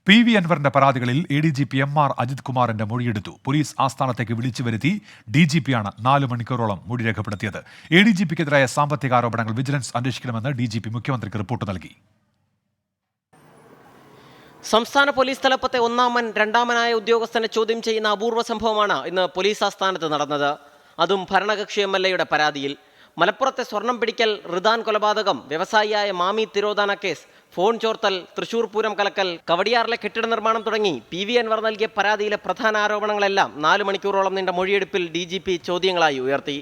PV. അൻവറിന്റെ പരാതികളിൽ ADGP MR Ajith കുമാറിന്റെ മൊഴിയെടുത്തു. പോലീസ് ആസ്ഥാനത്തേക്ക് വിളിച്ചു വരുത്തി DGPയാണ് 4 മണിക്കൂറോളം മൊഴി രേഖപ്പെടുത്തിയത്. ADGPക്കെതിരായ സാമ്പത്തിക ആരോപണങ്ങൾ വിജിലൻസ് അന്വേഷിക്കണമെന്ന് DGP മുഖ്യമന്ത്രിക്ക് റിപ്പോർട്ട് നൽകി. സംസ്ഥാന പോലീസ് തലപ്പത്തെ ഒന്നാമൻ രണ്ടാമനായ ഉദ്യോഗസ്ഥനെ ചോദ്യം ചെയ്യുന്ന അപൂർവ സംഭവമാണ് ഇന്ന് പോലീസ് ആസ്ഥാനത്ത് നടന്നത്. അതും ഭരണകക്ഷി MLAയുടെ പരാതിയിൽ. മലപ്പുറത്തെ സ്വർണം പിടിക്കൽ, റിദാൻ കൊലപാതകം, വ്യവസായിയായ മാമി തിരോധാന കേസ്, ഫോൺ ചോർത്തൽ, തൃശൂർ പൂരം കലക്കൽ, കവടിയാറിലെ കെട്ടിട നിർമ്മാണം തുടങ്ങി പി.വി. അൻവർ നൽകിയ പരാതിയിലെ പ്രധാന ആരോപണങ്ങളെല്ലാം 4 മണിക്കൂറോളം നീണ്ട മൊഴിയെടുപ്പിൽ DGP ചോദ്യങ്ങളായി ഉയർത്തി.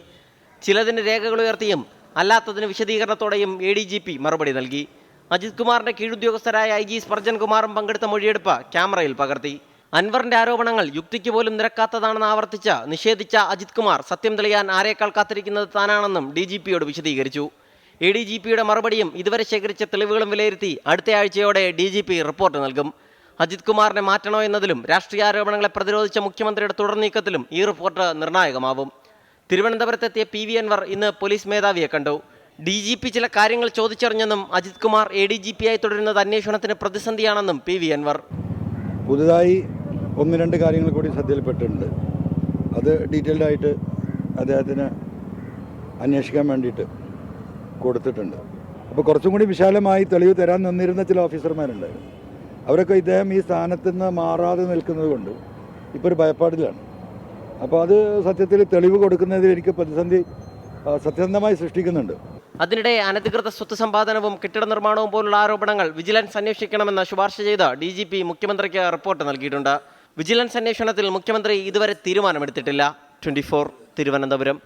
ചിലതിന് രേഖകൾ ഉയർത്തിയും അല്ലാത്തതിന് വിശദീകരണത്തോടെയും ADGP മറുപടി നൽകി. അജിത് കുമാറിന്റെ കീഴുദ്യോഗസ്ഥരായ IG സ്പർജൻ കുമാറും പങ്കെടുത്ത മൊഴിയെടുപ്പ് ക്യാമറയിൽ പകർത്തി. അൻവറിന്റെ ആരോപണങ്ങൾ യുക്തിക്ക് പോലും നിരക്കാത്തതാണെന്ന് ആവർത്തിച്ച് നിഷേധിച്ച അജിത് കുമാർ സത്യം തെളിയാൻ ആരേക്കാൾ കാത്തിരിക്കുന്നത് താനാണെന്നും DGPയോട് വിശദീകരിച്ചു. ADGPയുടെ മറുപടിയും ഇതുവരെ ശേഖരിച്ച തെളിവുകളും വിലയിരുത്തി അടുത്ത ആഴ്ചയോടെ DGP റിപ്പോർട്ട് നൽകും. അജിത് കുമാറിനെ മാറ്റണോ എന്നതിലും രാഷ്ട്രീയ ആരോപണങ്ങളെ പ്രതിരോധിച്ച മുഖ്യമന്ത്രിയുടെ തുടർ നീക്കത്തിലും ഈ റിപ്പോർട്ട് നിർണായകമാവും. തിരുവനന്തപുരത്തെത്തിയ പി.വി. അൻവർ ഇന്ന് പോലീസ് മേധാവിയെ കണ്ടു. DGP ചില കാര്യങ്ങൾ ചോദിച്ചറിഞ്ഞെന്നും അജിത് കുമാർ ADGPയായി തുടരുന്നത് അന്വേഷണത്തിന് പ്രതിസന്ധിയാണെന്നും പി.വി. അൻവർ. പുതുതായി 1-2 കാര്യങ്ങൾ കൂടി ശ്രദ്ധയിൽപ്പെട്ടിട്ടുണ്ട്. അത് ഡീറ്റെയിൽഡ് ആയിട്ട് അദ്ദേഹത്തിന് അന്വേഷിക്കാൻ വേണ്ടിയിട്ട് കൊടുത്തിട്ടുണ്ട്. അപ്പോൾ കുറച്ചും കൂടി വിശാലമായി തെളിവ് തരാൻ നിന്നിരുന്ന ചില ഓഫീസർമാരുണ്ടായിരുന്നു. അവരൊക്കെ ഇദ്ദേഹം ഈ സ്ഥാനത്ത് നിന്ന് മാറാതെ നിൽക്കുന്നത് കൊണ്ട് ഇപ്പോൾ ഒരു ഭയപ്പാടിലാണ്. അപ്പോൾ അത് സത്യത്തിൽ തെളിവ് കൊടുക്കുന്നതിൽ എനിക്ക് പ്രതിസന്ധി സത്യസന്ധമായി സൃഷ്ടിക്കുന്നുണ്ട്. അതിനിടെ അനധികൃത സ്വത്ത് സമ്പാദനവും കെട്ടിട നിർമ്മാണവും പോലുള്ള ആരോപണങ്ങൾ വിജിലൻസ് അന്വേഷിക്കണമെന്ന് ശുപാർശ ചെയ്ത് DGP മുഖ്യമന്ത്രിക്ക് റിപ്പോർട്ട് നൽകിയിട്ടുണ്ട്. വിജിലൻസ് അന്വേഷണത്തിൽ മുഖ്യമന്ത്രി ഇതുവരെ തീരുമാനമെടുത്തിട്ടില്ല. 24 തിരുവനന്തപുരം.